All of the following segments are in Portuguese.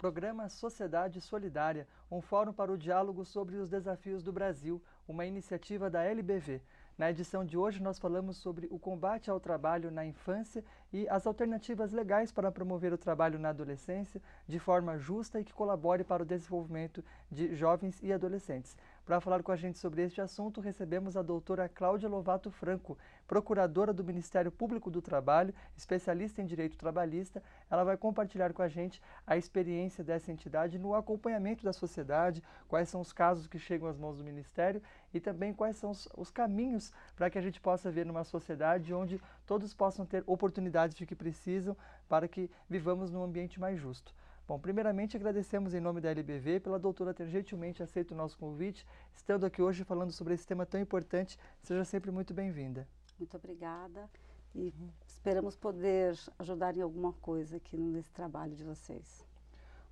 Programa Sociedade Solidária, um fórum para o diálogo sobre os desafios do Brasil, uma iniciativa da LBV. Na edição de hoje nós falamos sobre o combate ao trabalho na infância e as alternativas legais para promover o trabalho na adolescência de forma justa e que colabore para o desenvolvimento de jovens e adolescentes. Para falar com a gente sobre este assunto, recebemos a doutora Cláudia Lovato Franco, procuradora do Ministério Público do Trabalho, especialista em direito trabalhista. Ela vai compartilhar com a gente a experiência dessa entidade no acompanhamento da sociedade, quais são os casos que chegam às mãos do Ministério e também quais são os caminhos para que a gente possa ver numa sociedade onde todos possam ter oportunidades de que precisam para que vivamos num ambiente mais justo. Bom, primeiramente agradecemos em nome da LBV pela doutora ter gentilmente aceito o nosso convite, estando aqui hoje falando sobre esse tema tão importante. Seja sempre muito bem-vinda. Muito obrigada e esperamos poder ajudar em alguma coisa aqui nesse trabalho de vocês.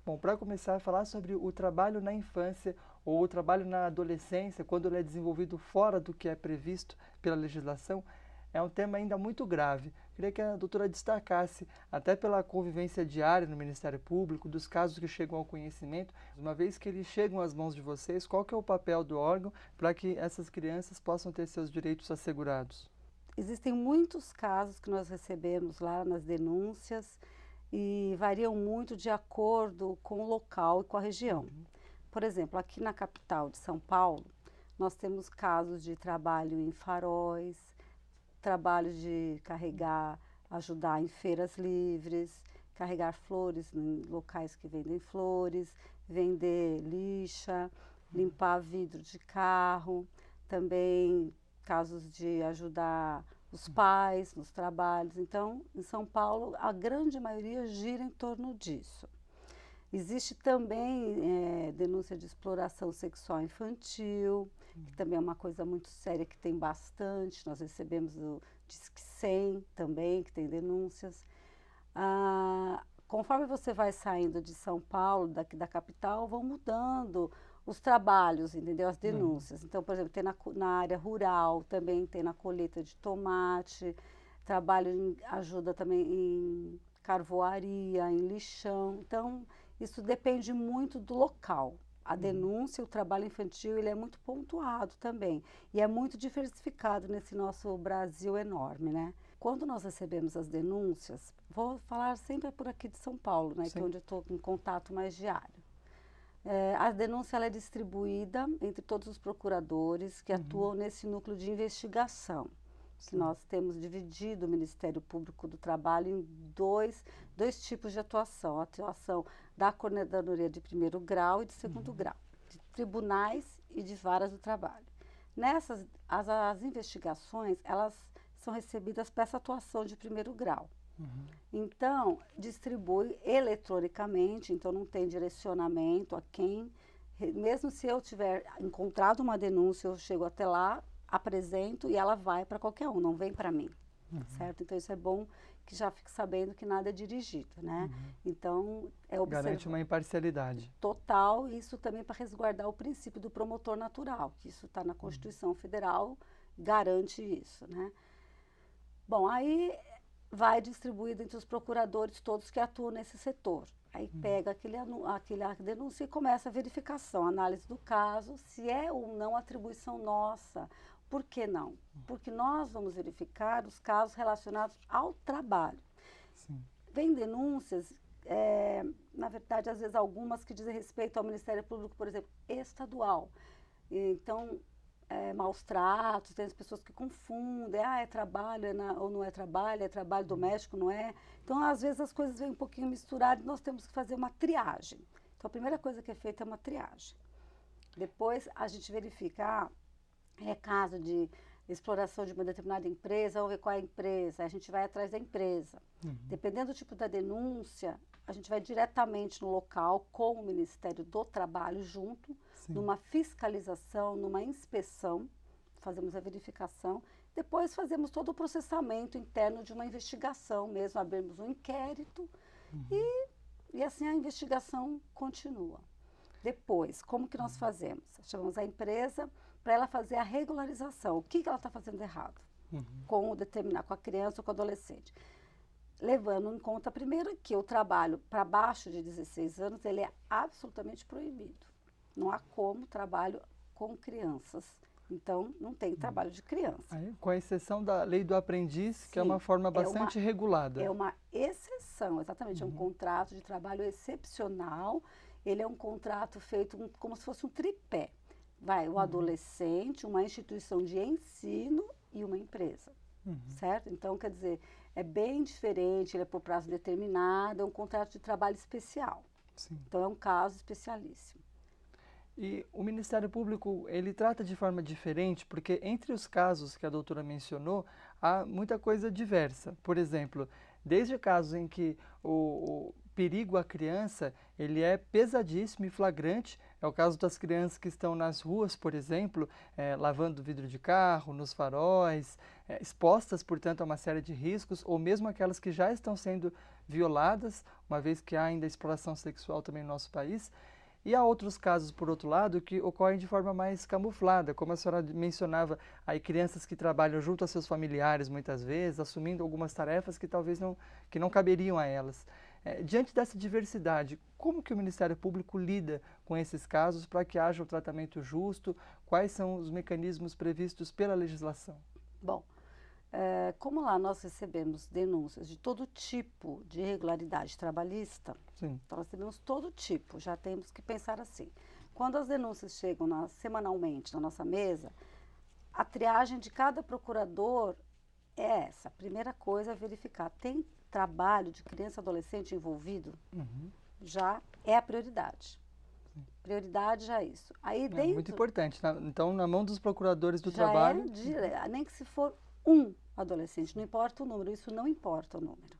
Bom, para começar a falar sobre o trabalho na infância ou o trabalho na adolescência, quando ele é desenvolvido fora do que é previsto pela legislação, é um tema ainda muito grave. Queria que a doutora destacasse, até pela convivência diária no Ministério Público, dos casos que chegam ao conhecimento, uma vez que eles chegam às mãos de vocês, qual que é o papel do órgão para que essas crianças possam ter seus direitos assegurados? Existem muitos casos que nós recebemos lá nas denúncias e variam muito de acordo com o local e com a região. Por exemplo, aqui na capital de São Paulo, nós temos casos de trabalho em faróis, trabalho de carregar, ajudar em feiras livres, carregar flores em locais que vendem flores, vender lixa, limpar vidro de carro, também casos de ajudar os pais nos trabalhos. Então, em São Paulo, a grande maioria gira em torno disso. Existe também denúncia de exploração sexual infantil, que também é uma coisa muito séria, que tem bastante. Nós recebemos o Disque 100 também, que tem denúncias. Conforme você vai saindo de São Paulo, daqui da capital, vão mudando os trabalhos, entendeu? As denúncias. Então, por exemplo, tem na área rural, também tem na colheita de tomate, ajuda também em carvoaria, em lixão. Então, isso depende muito do local. A denúncia, o trabalho infantil, ele é muito pontuado também. E é muito diversificado nesse nosso Brasil enorme, né? Quando nós recebemos as denúncias, vou falar sempre por aqui de São Paulo, né? Que é onde eu estou em contato mais diário. A denúncia ela é distribuída entre todos os procuradores que atuam nesse núcleo de investigação. Que nós temos dividido o Ministério Público do Trabalho em dois tipos de atuação. A atuação da Coordenadoria de primeiro grau e de segundo grau, de tribunais e de varas do trabalho. Nessas, as investigações, elas são recebidas para essa atuação de primeiro grau. Então, distribui eletronicamente, então não tem direcionamento a quem, mesmo se eu tiver encontrado uma denúncia, eu chego até lá, apresento e ela vai para qualquer um, não vem para mim, certo? Então isso é bom que já fique sabendo que nada é dirigido, né? Então garante uma imparcialidade total, isso também para resguardar o princípio do promotor natural, que isso está na Constituição Federal, garante isso, né? Bom, aí vai distribuído entre os procuradores todos que atuam nesse setor. Aí pega aquela denúncia e começa a verificação, a análise do caso, se é ou não atribuição nossa. Por que não? Porque nós vamos verificar os casos relacionados ao trabalho. Sim. Vem denúncias, na verdade, às vezes algumas que dizem respeito ao Ministério Público, por exemplo, estadual. Então, maus tratos, tem as pessoas que confundem, é trabalho ou não é trabalho doméstico, não é. Então, às vezes, as coisas vêm um pouquinho misturadas e nós temos que fazer uma triagem. Então, a primeira coisa que é feita é uma triagem. Depois, a gente verifica, é caso de exploração de uma determinada empresa, vamos ver qual é a empresa, a gente vai atrás da empresa. Dependendo do tipo da denúncia, a gente vai diretamente no local com o Ministério do Trabalho junto, numa fiscalização, numa inspeção, fazemos a verificação, depois fazemos todo o processamento interno de uma investigação mesmo, abrimos um inquérito e assim a investigação continua. Depois, como que nós fazemos? Chamamos a empresa para ela fazer a regularização. O que ela está fazendo errado com a criança ou com o adolescente? levando em conta, primeiro, que o trabalho para baixo de 16 anos, ele é absolutamente proibido. Não há como trabalho com crianças. Então, não tem trabalho de criança. Aí, com exceção da lei do aprendiz, que é Sim, uma forma bastante regulada. é uma exceção, exatamente. É um contrato de trabalho excepcional. Ele é um contrato feito como se fosse um tripé. Vai o adolescente, uma instituição de ensino e uma empresa. Certo? Então, quer dizer, é bem diferente, ele é por prazo determinado, é um contrato de trabalho especial. Sim. Então, é um caso especialíssimo. E o Ministério Público, ele trata de forma diferente, porque entre os casos que a doutora mencionou, há muita coisa diversa. Por exemplo, desde casos em que o perigo à criança, ele é pesadíssimo e flagrante, é o caso das crianças que estão nas ruas, por exemplo, lavando vidro de carro, nos faróis, expostas, portanto, a uma série de riscos, ou mesmo aquelas que já estão sendo violadas, uma vez que há ainda exploração sexual também no nosso país. E há outros casos, por outro lado, que ocorrem de forma mais camuflada, como a senhora mencionava, aí crianças que trabalham junto a seus familiares muitas vezes, assumindo algumas tarefas que talvez não caberiam a elas. Diante dessa diversidade, como que o Ministério Público lida com esses casos para que haja o tratamento justo? Quais são os mecanismos previstos pela legislação? Bom, como lá nós recebemos denúncias de todo tipo de irregularidade trabalhista, Sim. então nós recebemos todo tipo, já temos que pensar assim. Quando as denúncias chegam semanalmente na nossa mesa, a triagem de cada procurador é essa. A primeira coisa é verificar, tem trabalho de criança e adolescente envolvido? Já é a prioridade. Prioridade já é isso. Aí dentro, muito importante. Então, na mão dos procuradores do já trabalho... nem que se for um adolescente, não importa o número, isso não importa o número.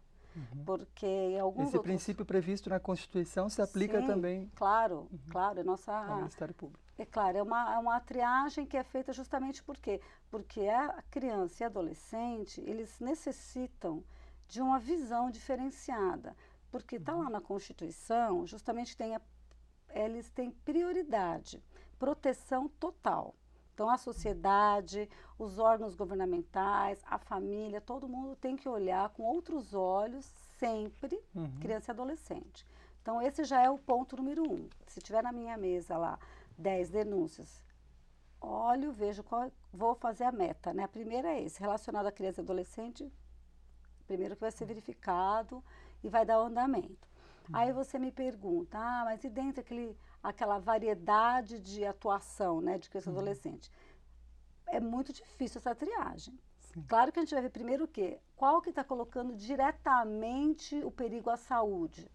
Porque em alguns Esse outros... princípio previsto na Constituição se aplica Sim, também claro, claro, ao Ministério Público. É claro, é uma triagem que é feita justamente por quê? Porque a criança e adolescente, eles necessitam de uma visão diferenciada. Porque está lá na Constituição, justamente eles têm prioridade, proteção total. Então, a sociedade, os órgãos governamentais, a família, todo mundo tem que olhar com outros olhos sempre criança e adolescente. Então, esse já é o ponto número 1. Se tiver na minha mesa lá 10 denúncias, olho, vejo vou fazer a meta, né? A primeira é esse, relacionado à criança e adolescente, primeiro que vai ser verificado e vai dar o andamento. Aí você me pergunta, mas e dentro aquela variedade de atuação, né, de criança e adolescente? É muito difícil essa triagem. Sim. Claro que a gente vai ver primeiro o quê? Qual que está colocando diretamente o perigo à saúde?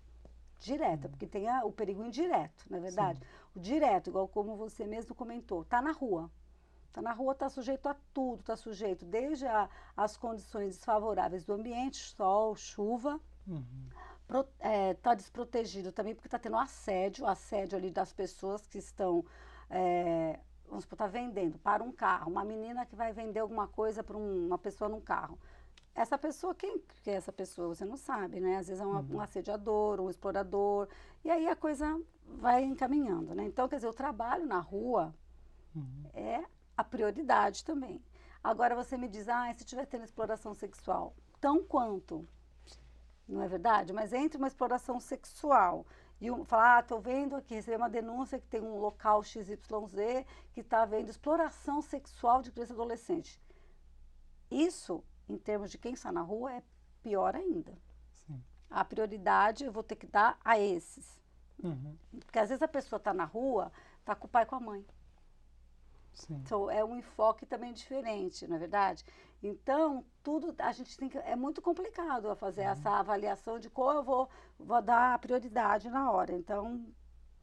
Direta, porque tem o perigo indireto, não é verdade? Sim. O direto, igual como você mesmo comentou, está na rua. Está na rua, está sujeito a tudo, está sujeito desde as condições desfavoráveis do ambiente, sol, chuva, está desprotegido também porque está tendo assédio ali das pessoas que estão, vamos supor, está vendendo para um carro, uma menina que vai vender alguma coisa para uma pessoa num carro. Essa pessoa, quem que é essa pessoa? Você não sabe, né? Às vezes é um assediador, um explorador, e aí a coisa vai encaminhando, né? Então, quer dizer, o trabalho na rua é a prioridade também. Agora você me diz, se estiver tendo exploração sexual, tão quanto? Não é verdade? Mas entre uma exploração sexual e falar, estou vendo aqui, recebi uma denúncia que tem um local XYZ que está havendo exploração sexual de criança e adolescente. Isso, em termos de quem está na rua, é pior ainda. Sim. A prioridade eu vou ter que dar a esses. Porque às vezes a pessoa está na rua, está com o pai e com a mãe. Sim. Então, é um enfoque também diferente, não é verdade? Então, a gente é muito complicado a fazer essa avaliação de qual eu vou dar a prioridade na hora. Então,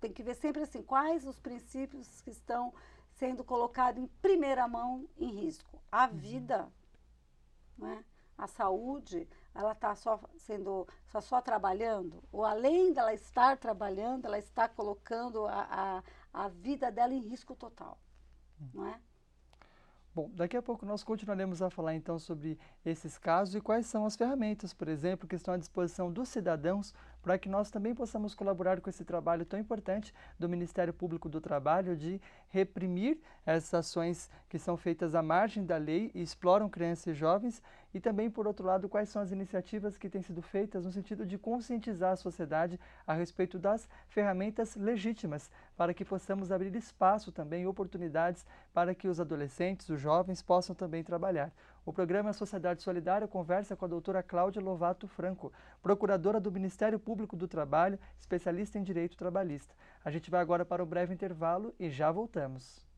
tem que ver sempre assim, quais os princípios que estão sendo colocados em primeira mão em risco. A vida, né? A saúde, ela está só trabalhando, ou além dela estar trabalhando, ela está colocando a vida dela em risco total. Não é? Bom, daqui a pouco nós continuaremos a falar então sobre esses casos e quais são as ferramentas, por exemplo, que estão à disposição dos cidadãos para que nós também possamos colaborar com esse trabalho tão importante do Ministério Público do Trabalho de reprimir essas ações que são feitas à margem da lei e exploram crianças e jovens e também, por outro lado, quais são as iniciativas que têm sido feitas no sentido de conscientizar a sociedade a respeito das ferramentas legítimas, para que possamos abrir espaço também, oportunidades para que os adolescentes, os jovens, possam também trabalhar. O programa Sociedade Solidária conversa com a doutora Cláudia Lovato Franco, procuradora do Ministério Público do Trabalho, especialista em direito trabalhista. A gente vai agora para o breve intervalo e já voltamos.